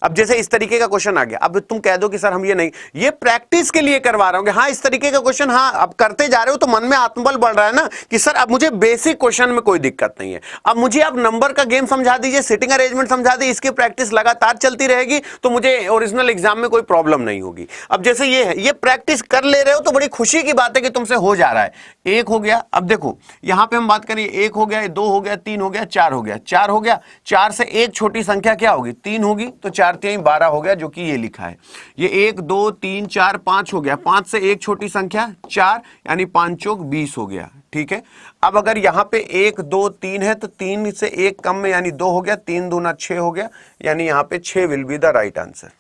अब जैसे इस तरीके का क्वेश्चन आ गया, अब तुम कह दो कि सर हम ये नहीं, ये प्रैक्टिस के लिए करवा रहा हूं कि हाँ इस तरीके का क्वेश्चन, हाँ अब करते जा रहे हो तो मन में आत्मबल बढ़ रहा है ना कि सर अब मुझे बेसिक क्वेश्चन में कोई दिक्कत नहीं है। अब मुझे आप नंबर का गेम समझा दीजिए, सिटिंग अरेंजमेंट समझा दीजिए, इसकी प्रैक्टिस लगातार चलती रहेगी तो मुझे ओरिजिनल एग्जाम में कोई प्रॉब्लम नहीं होगी। अब जैसे ये है, ये प्रैक्टिस कर ले रहे हो तो बड़ी खुशी की बात है कि तुमसे हो जा रहा है। 1 हो गया, अब देखो यहां पर हम बात करें, 1 हो गया, 2 हो गया, 3 हो गया, 4 हो गया, 4 हो गया। 4 से एक छोटी संख्या क्या होगी? 3 होगी, तो 4 3 12 हो गया, जो कि ये लिखा है। ये 1 2 3 4 5 हो गया, 5 से एक छोटी संख्या 4, यानी 5 चौक 20 हो गया, ठीक है। अब अगर यहां पे 1 2 3 है तो 3 से 1 कम में यानी 2 हो गया, 3 दूना 6 हो गया, यानी यहां पे 6 will be the right answer.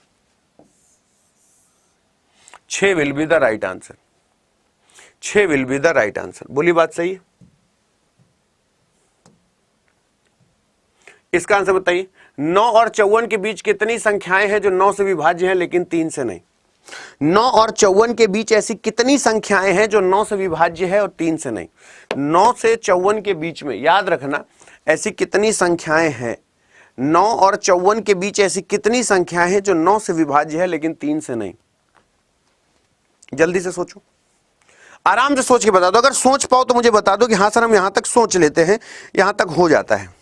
6 will be the right answer, 6 will be the right answer. बोली बात सही है? इसका आंसर बताइए। 9 और 54 के बीच कितनी संख्याएं हैं जो 9 से विभाज्य हैं लेकिन 3 से नहीं? 9 और 54 के बीच ऐसी कितनी संख्याएं हैं जो 9 से विभाज्य है और 3 से नहीं? 9 से 54 के बीच में, याद रखना, ऐसी कितनी संख्याएं हैं? 9 और 54 के बीच ऐसी कितनी संख्याएं हैं जो 9 से विभाज्य है लेकिन 3 से नहीं? जल्दी से सोचो, आराम से सोच के बता दो। अगर सोच पाओ तो मुझे बता दो कि हाँ सर हम यहां तक सोच लेते हैं, यहां तक हो जाता है।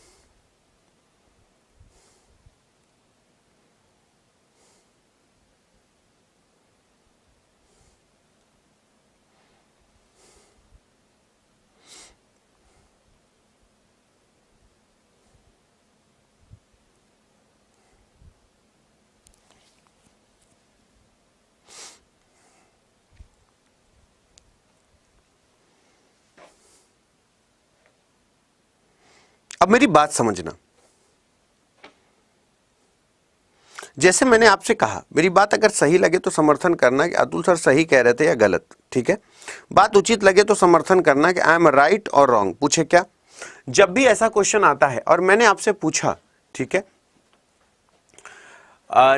अब मेरी बात समझना, जैसे मैंने आपसे कहा, मेरी बात अगर सही लगे तो समर्थन करना कि अतुल सर सही कह रहे थे या गलत, ठीक है। बात उचित लगे तो समर्थन करना कि आई एम राइट और रॉन्ग। पूछे क्या? जब भी ऐसा क्वेश्चन आता है और मैंने आपसे पूछा, ठीक है,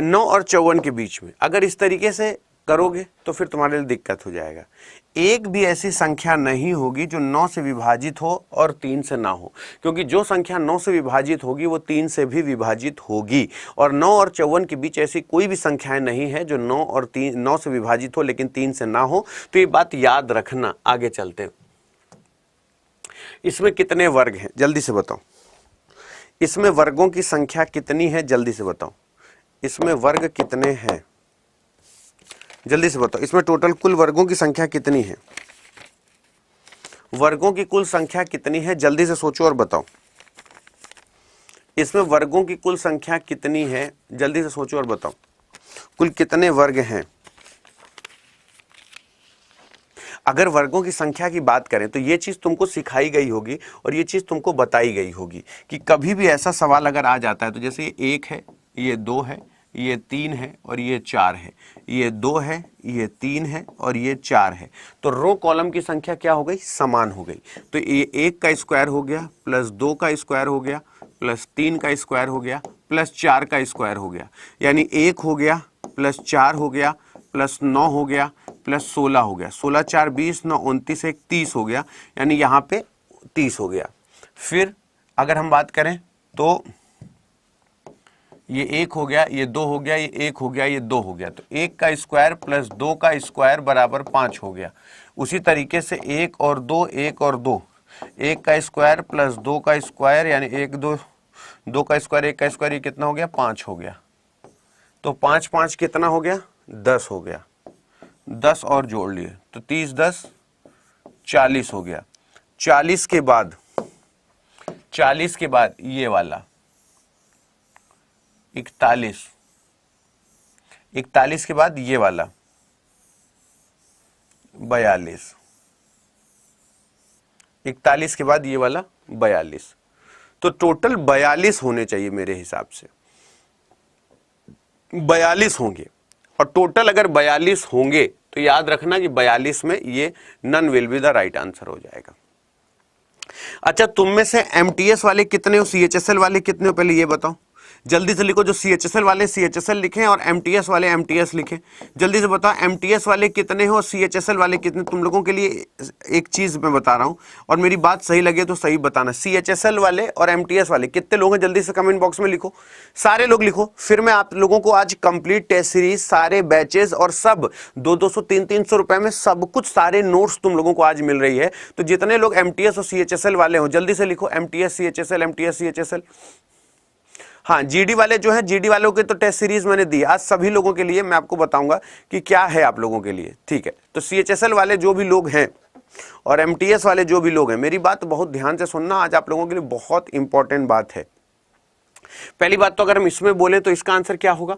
9 और 54 के बीच में, अगर इस तरीके से करोगे तो फिर तुम्हारे लिए दिक्कत हो जाएगा। एक भी ऐसी संख्या नहीं होगी जो 9 से विभाजित हो और 3 से ना हो, क्योंकि जो संख्या 9 से विभाजित होगी वो 3 से भी विभाजित होगी, और 9 और 54 के बीच ऐसी कोई भी संख्याएं नहीं है जो 9 से विभाजित हो लेकिन 3 से ना हो। तो ये बात याद रखना। आगे चलते हैं। इसमें कितने वर्ग हैं जल्दी से बताओ। इसमें वर्गों की संख्या कितनी है जल्दी से बताओ। इसमें वर्ग कितने हैं जल्दी से बताओ। इसमें टोटल कुल वर्गों की संख्या कितनी है? वर्गों की कुल संख्या कितनी है जल्दी से सोचो और बताओ। इसमें वर्गों की कुल संख्या कितनी है जल्दी से सोचो और बताओ। कुल कितने वर्ग हैं? अगर वर्गों की संख्या की बात करें तो ये चीज तुमको सिखाई गई होगी और ये चीज तुमको बताई गई होगी कि कभी भी ऐसा सवाल अगर आ जाता है तो जैसे ये 1 है, ये 2 है, ये 3 है और ये 4 है, ये 2 है, ये 3 है और ये 4 है, तो रो कॉलम की संख्या क्या हो गई? समान हो गई। तो ये 1 का स्क्वायर हो गया प्लस 2 का स्क्वायर हो गया प्लस 3 का स्क्वायर हो गया प्लस 4 का स्क्वायर हो गया, यानी 1 हो गया प्लस 4 हो गया प्लस 9 हो गया प्लस 16 हो गया। 16 4 20, 9 29, 1 30 हो गया, यानी यहाँ पे 30 हो गया। फिर अगर हम बात करें तो ये 1 हो गया, ये 2 हो गया, ये 1 हो गया, ये 2 हो गया, तो 1 का स्क्वायर प्लस 2 का स्क्वायर बराबर 5 हो गया। उसी तरीके से 1 और 2, 1 और 2, 1 का स्क्वायर प्लस 2 का स्क्वायर यानी 1 2 का स्क्वायर 1 का स्क्वायर, ये कितना हो गया? 5 हो गया। तो 5 5 कितना हो गया? 10 हो गया। 10 और जोड़ लिए तो 30 10 40 हो गया। 40 के बाद ये वाला 41 के बाद ये वाला 42, 41 के बाद ये वाला 42, तो टोटल 42 होने चाहिए मेरे हिसाब से। 42 होंगे, और टोटल अगर 42 होंगे तो याद रखना कि 42 में ये none will be the right answer हो जाएगा। अच्छा, तुम में से एमटीएस वाले कितने हो, सीएचएसएल वाले कितने हो, पहले ये बताओ। जल्दी से लिखो। जो सीएचएसएल वाले सीएचएसएल लिखें और एमटीएस वाले एमटीएस लिखें। जल्दी से बताओ एमटीएस वाले कितने हो और सीएचएसएल वाले कितने। तुम लोगों के लिए एक चीज मैं बता रहा हूं और मेरी बात सही लगे तो सही बताना। सीएचएसएल वाले और एमटीएस वाले कितने लोग हैं जल्दी से कमेंट बॉक्स में लिखो। सारे लोग लिखो। फिर मैं आप लोगों को आज कंप्लीट टेस्ट सीरीज, सारे बैचेस और सब 200 300 रुपए में सब कुछ, सारे नोट्स तुम लोगों को आज मिल रही है। तो जितने लोग एमटीएस और सीएचएसएल वाले हो जल्दी से लिखो एमटीएस सीएचएसएल एमटीएस सीएचएसएल। हाँ, जीडी वाले जो है, जीडी वालों के तो टेस्ट सीरीज मैंने दी। आज सभी लोगों के लिए मैं आपको बताऊंगा कि क्या है आप लोगों के लिए, ठीक है। तो सीएचएसएल वाले जो भी लोग हैं और एमटीएस वाले जो भी लोग हैं, मेरी बात बहुत ध्यान से सुनना, आज आप लोगों के लिए बहुत इंपॉर्टेंट बात है। पहली बात तो अगर हम इसमें बोले तो इसका आंसर क्या होगा।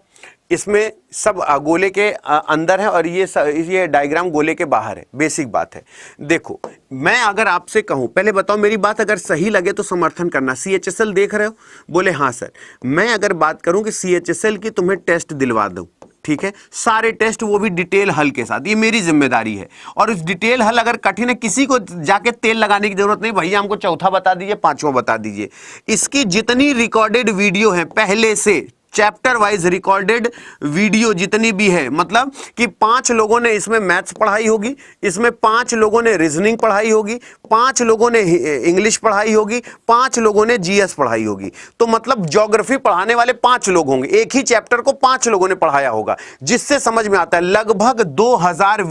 इसमें सब गोले के अंदर है और ये डायग्राम गोले के बाहर है। बेसिक बात है। देखो, मैं अगर आपसे कहूं, पहले बताओ मेरी बात अगर सही लगे तो समर्थन करना। सीएचएसएल देख रहे हो? बोले हाँ सर। मैं अगर बात करूं कि सीएचएसएल की तुम्हें टेस्ट दिलवा दूं, ठीक है, सारे टेस्ट वो भी डिटेल हल के साथ, ये मेरी जिम्मेदारी है। और इस डिटेल हल अगर कठिन है, किसी को जाके तेल लगाने की जरूरत नहीं, भैया हमको चौथा बता दीजिए, पांचवा बता दीजिए। इसकी जितनी रिकॉर्डेड वीडियो है पहले से, चैप्टर वाइज रिकॉर्डेड वीडियो जितनी भी है, मतलब कि 5 लोगों ने इसमें मैथ्स पढ़ाई होगी, इसमें 5 लोगों ने रीजनिंग पढ़ाई होगी, 5 लोगों ने इंग्लिश पढ़ाई होगी, 5 लोगों ने जीएस पढ़ाई होगी। तो मतलब ज्योग्राफी पढ़ाने वाले 5 लोग होंगे। एक ही चैप्टर को 5 लोगों ने पढ़ाया होगा, जिससे समझ में आता है लगभग 2000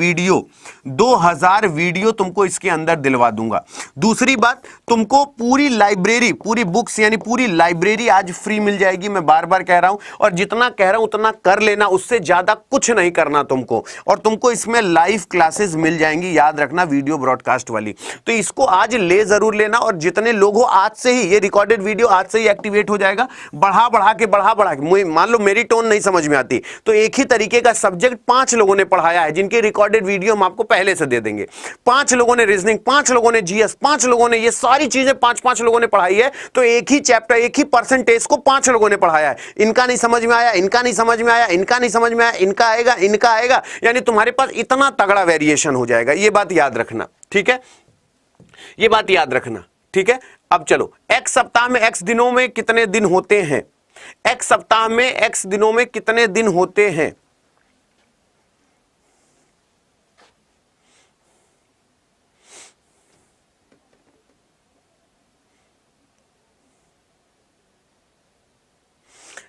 वीडियो तुमको इसके अंदर दिलवा दूंगा। दूसरी बात, तुमको पूरी लाइब्रेरी, पूरी बुक्स यानी पूरी लाइब्रेरी आज फ्री मिल जाएगी। मैं बार बार कह रहा रहा हूं, और जितना कह रहा हूं उतना कर लेना, उससे ज्यादा कुछ नहीं करना तुमको। और तुमको इसमें लाइव क्लासेस मिल जाएंगी, याद रखना, वीडियो ब्रॉडकास्ट वाली। तो इसको आज ले जरूर लेना, और जितने लोग हो आज से ही ये रिकॉर्डेड वीडियो आज से ही एक्टिवेट हो जाएगा। बढ़ा बढ़ा के मान लो मेरी टोन नहीं समझ में आती तो एक ही तरीके का सब्जेक्ट 5 लोगों ने पढ़ाया है, जिनके रिकॉर्डेड वीडियो हम आपको पहले से दे देंगे। 5 लोगों ने रीजनिंग, 5 लोगों ने जीएस, 5 लोगों ने ये सारी चीजें 5-5 लोगों ने पढ़ाई है। तो एक ही चैप्टर, एक ही परसेंटेज को 5 लोगों ने पढ़ाया है। इनका नहीं समझ में आया, इनका नहीं समझ में आया, इनका नहीं समझ में आया, इनका आएगा, इनका आएगा, यानी तुम्हारे पास इतना तगड़ा वेरिएशन हो जाएगा। ये बात याद रखना, ठीक है, ये बात याद रखना, ठीक है। अब चलो, x सप्ताह में x दिनों में कितने दिन होते हैं? x सप्ताह में x दिनों में कितने दिन होते हैं?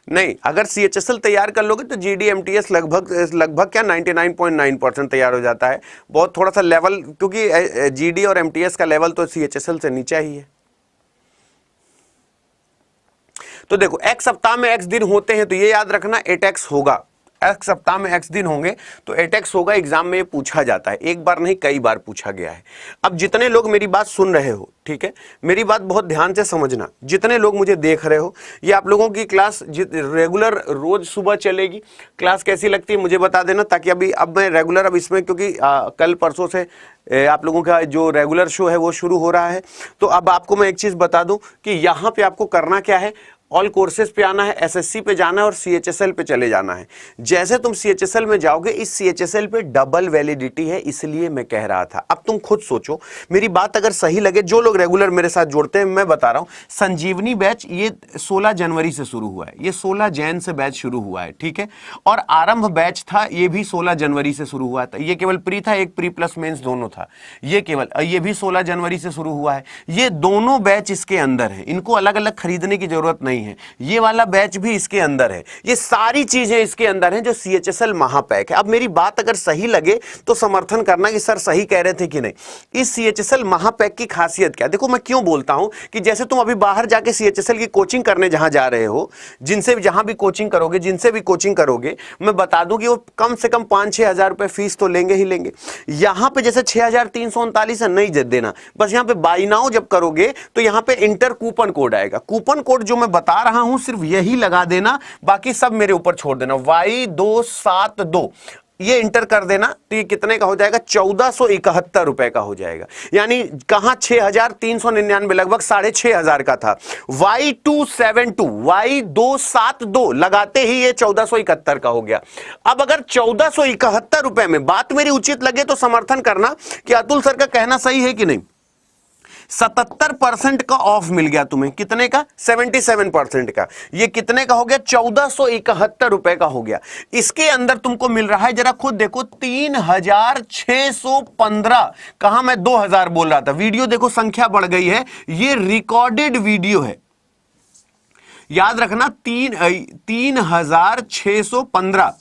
नहीं, अगर CHSL तैयार कर लोगे तो GD MTS लगभग क्या 99.9% तैयार हो जाता है। बहुत थोड़ा सा लेवल, क्योंकि GD और MTS का लेवल तो CHSL से नीचा ही है। तो देखो, x सप्ताह में x दिन होते हैं तो ये याद रखना 8x होगा। x सप्ताह में x दिन होंगे तो 8x होगा। एग्जाम में ये पूछा जाता है, एक बार नहीं कई बार पूछा गया है। अब जितने लोग मेरी बात सुन रहे हो, ठीक है, मेरी बात बहुत ध्यान से समझना, जितने लोग मुझे देख रहे हो, ये आप लोगों की क्लास रेगुलर रोज सुबह चलेगी। क्लास कैसी लगती है मुझे बता देना, ताकि अब मैं रेगुलर, अब इसमें क्योंकि कल परसों से आप लोगों का जो रेगुलर शो है वो शुरू हो रहा है। तो अब आपको मैं एक चीज बता दूं कि यहाँ पे आपको करना क्या है, ऑल कोर्सेज पे आना है, एसएससी पे जाना है और CHSL पे चले जाना है। जैसे तुम CHSL में जाओगे, इस CHSL पे डबल वैलिडिटी है, इसलिए मैं कह रहा था। अब तुम खुद सोचो, मेरी बात अगर सही लगे, जो लोग रेगुलर मेरे साथ जुड़ते हैं, मैं बता रहा हूं, संजीवनी बैच ये 16 जनवरी से शुरू हुआ है, ये 16 जैन से बैच शुरू हुआ है, ठीक है। और आरंभ बैच था, ये भी 16 जनवरी से शुरू हुआ था। ये केवल प्री था, एक प्री प्लस मेंस दोनों था। ये भी 16 जनवरी से शुरू हुआ है। ये दोनों बैच इसके अंदर है, इनको अलग अलग खरीदने की जरूरत नहीं है। ये वाला बैच भी इसके अंदर है, ये सारी चीजें इसके अंदर हैं जो CHSL महापैक है। अब मेरी बात अगर सही लगे तो समर्थन करना कि सर सही कह रहे थे कि नहीं। इस CHSL महापैक की खासियत क्या है? देखो मैं क्यों बोलता हूं कि जैसे तुम अभी बाहर जाके CHSL की कोचिंग करने जहां जा रहे हो, जहां भी कोचिंग करोगे, जिनसे भी कोचिंग करोगे, मैं बता दूं कि वो कम से कम 5-6 हजार रुपए फीस तो लेंगे ही लेंगे। यहां पे जैसे 6339 है, नहीं देना, बस यहां पे बाई नाउ जब करोगे तो यहां पे इंटर कूपन कोड आएगा। कूपन कोड जो मैं बता रहा हूं सिर्फ यही लगा देना, बाकी सब मेरे ऊपर छोड़ देना। Y272 ये इंटर कर देना तो ये कितने का हो जाएगा? 1471 रुपए का हो जाएगा। यानी कहां 6399, लगभग 6500 का था। Y272 लगाते ही ये 1471 का हो गया। अब अगर 1471 रुपए में बात मेरी उचित लगे तो समर्थन करना कि अतुल सर का कहना सही है कि नहीं। 77% का ऑफ मिल गया तुम्हें, कितने का? 77% का। ये कितने का हो गया? 1471 रुपए का हो गया। इसके अंदर तुमको मिल रहा है, जरा खुद देखो, 3615। कहां मैं 2000 बोल रहा था। वीडियो देखो संख्या बढ़ गई है, ये रिकॉर्डेड वीडियो है, याद रखना। 3615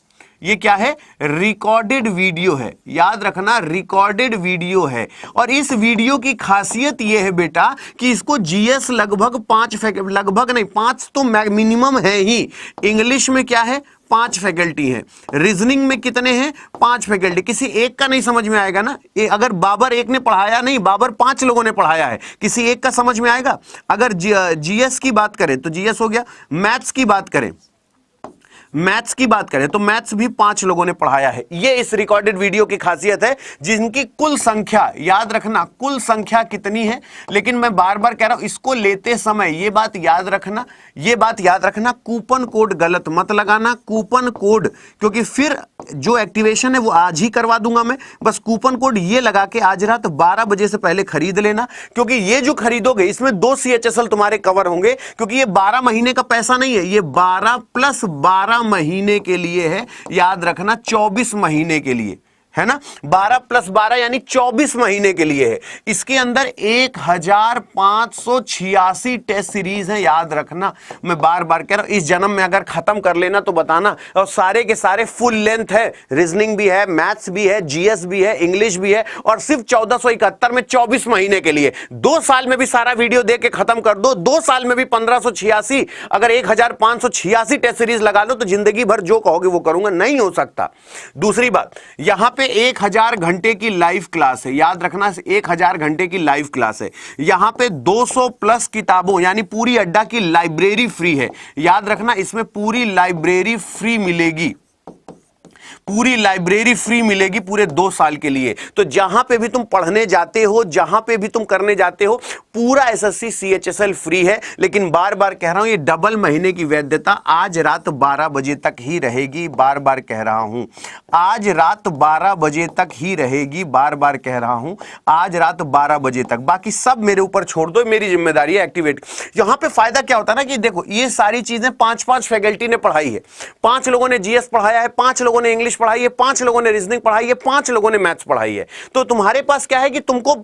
ये क्या है? रिकॉर्डेड वीडियो है, याद रखना, रिकॉर्डेड वीडियो है। और इस वीडियो की खासियत ये है बेटा कि इसको जीएस लगभग 5 तो मिनिमम है ही। इंग्लिश में क्या है? 5 फैकल्टी है। रीजनिंग में कितने हैं? 5 फैकल्टी। किसी एक का नहीं समझ में आएगा ना। अगर बाबर एक ने पढ़ाया नहीं, बाबर 5 लोगों ने पढ़ाया है, किसी एक का समझ में आएगा। अगर जीएस की बात करें तो जीएस हो गया। मैथ्स की बात करें तो मैथ्स भी 5 लोगों ने पढ़ाया है। ये इस रिकॉर्डेड वीडियो की खासियत है, जिनकी कुल संख्या, याद रखना, कुल संख्या कितनी है। लेकिन मैं बार बार कह रहा हूं, इसको लेते समय ये बात याद रखना, कूपन कोड गलत मत लगाना। कूपन कोड, क्योंकि फिर जो एक्टिवेशन है वो आज ही करवा दूंगा मैं। बस कूपन कोड ये लगा के आज रात 12 बजे से पहले खरीद लेना, क्योंकि ये जो खरीदोगे इसमें 2 CHSL तुम्हारे कवर होंगे। क्योंकि ये 12 महीने का पैसा नहीं है, ये 12 + 12 महीने के लिए है। याद रखना, 24 महीने के लिए है ना। 12 + 12 यानी 24 महीने के लिए है। इसके अंदर 1586 टेस्ट सीरीज है, याद रखना। मैं बार बार कह रहा हूं, इस जन्म में अगर खत्म कर लेना तो बताना। और सारे के सारे फुल लेंथ है, रीजनिंग भी है, मैथ्स भी है, जीएस भी है, इंग्लिश भी है, और सिर्फ 1471 में 24 महीने के लिए। 2 साल में भी सारा वीडियो देख के खत्म कर दो, 2 साल में भी 1586, अगर 1586 टेस्ट सीरीज लगा लो तो जिंदगी भर जो कहोगे वो करूंगा, नहीं हो सकता। दूसरी बात, यहां पे 1000 घंटे की लाइव क्लास है, याद रखना, 1000 घंटे की लाइव क्लास है। यहां पे 200+ किताबों यानी पूरी अड्डा की लाइब्रेरी फ्री है, याद रखना, इसमें पूरी लाइब्रेरी फ्री मिलेगी, पूरी लाइब्रेरी फ्री मिलेगी पूरे 2 साल के लिए। तो जहां पे भी तुम पढ़ने जाते हो, जहां पे भी तुम करने जाते हो, पूरा एसएससी सीएचएसएल फ्री है। लेकिन बार बार कह रहा हूं, ये डबल महीने की वैधता आज रात 12 बजे तक ही रहेगी, बार बार कह रहा हूं, आज रात 12 बजे तक ही रहेगी, बार बार कह रहा हूं, आज रात 12 बजे तक। बाकी सब मेरे ऊपर छोड़ दो, मेरी जिम्मेदारी है एक्टिवेट। यहां पे फायदा क्या होता है ना कि देखो, ये सारी चीजें 5-5 फैकल्टी ने पढ़ाई है, 5 लोगों ने जीएस पढ़ाया है, 5 लोगों ने इंग्लिश पढ़ाई है, 5 लोगों ने रीजनिंग पढ़ाई है, 5 लोगों ने मैथ्स पढ़ाई है। तो तुम्हारे पास क्या है कि तुमको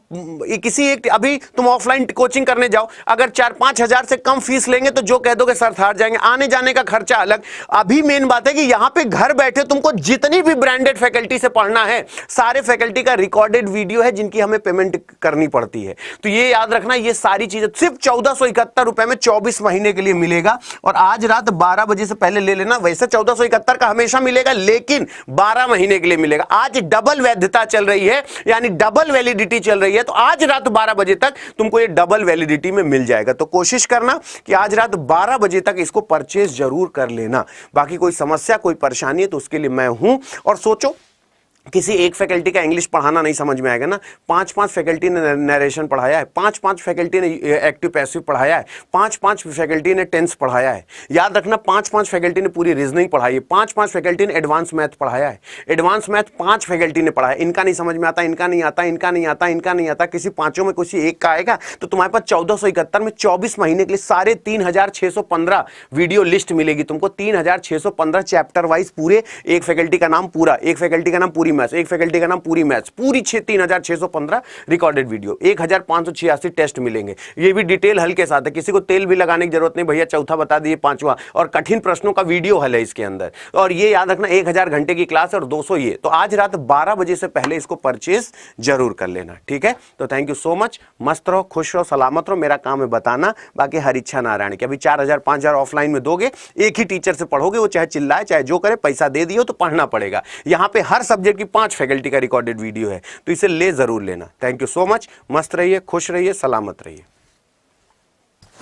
किसी एक, अभी तुम ऑफलाइन कोचिंग करने जाओ, अगर 4-5 हजार से कम फीस लेंगे तो जो कह दोगे सर हार जाएंगे, आने जाने का खर्चा अलग। अभी मेन बात है कि यहां पे घर बैठे तुमको जितनी भी ब्रांडेड फैकल्टी से पढ़ना है, सारे फैकल्टी का रिकॉर्डेड वीडियो है जिनकी हमें पेमेंट करनी पड़ती है। तो ये याद रखना, ये सारी चीजें सिर्फ 1471 रुपए में 24 महीने के लिए मिलेगा। और आज रात 12 बजे से पहले ले लेना। वैसे 1471 का हमेशा मिलेगा, लेकिन 12 महीने के लिए मिलेगा। आज डबल वैधता चल रही है, यानी डबल वैलिडिटी चल रही है, तो आज रात 12 बजे तक तुमको ये डबल वैलिडिटी में मिल जाएगा। तो कोशिश करना कि आज रात 12 बजे तक इसको परचेज जरूर कर लेना। बाकी कोई समस्या, कोई परेशानी है तो उसके लिए मैं हूं। और सोचो, किसी एक फैकल्टी का इंग्लिश पढ़ाना नहीं समझ में आएगा ना, 5-5 फैकल्टी ने नरेशन पढ़ाया है, 5-5 फैकल्टी ने एक्टिव पैसिव पढ़ाया है, 5-5 फैकल्टी ने टेंस पढ़ाया है। याद रखना, 5-5 फैकल्टी ने पूरी रीजनिंग पढ़ाई है, 5-5 फैकल्टी ने एडवांस मैथ पढ़ाया है, एडवांस मैथ 5 फैकल्टी ने पढ़ाया है। इनका नहीं समझ में आता, इनका नहीं आता, इनका नहीं आता, इनका नहीं आता, किसी 5 में किसी एक का आएगा, तो तुम्हारे पास 1471 में 24 महीने के लिए साढ़े 3615 वीडियो लिस्ट मिलेगी तुमको। 3615 चैप्टर वाइज, पूरे एक फैकल्टी का नाम पूरा, एक फैकल्टी का नाम पूरी मैथ्स, एक फैकल्टी का नाम पूरी मैथ्स, पूरी 3615 रिकॉर्डेड वीडियो, 1586 टेस्ट मिलेंगे। ये भी डिटेल हल के साथ है, किसी को तेल भी लगाने की जरूरत नहीं, भैया चौथा बता दिए, 5वां, और कठिन प्रश्नों का वीडियो हल है इसके अंदर। और ये याद रखना, 1000 घंटे की क्लास और 200 ये। तो आज रात 12 बजे से पहले इसको परचेज जरूर कर लेना, ठीक है। तो थैंक यू सो मच, मस्त रहो, खुश रहो, सलामत रहो। मेरा काम है बताना, बाकी हर इच्छा नारायण की। अभी 4000-5000 ऑफलाइन में दोगे, एक ही टीचर से पढ़ोगे, वो चाहे चिल्लाए चाहे जो करे, पैसा दे दियो तो पढ़ना पड़ेगा। यहां पे हर सब्जेक्ट की 5 फैकल्टी का रिकॉर्डेड वीडियो है, तो इसे ले जरूर लेना। थैंक यू सो मच, मस्त रहिए, खुश रहिए, सलामत रहिए।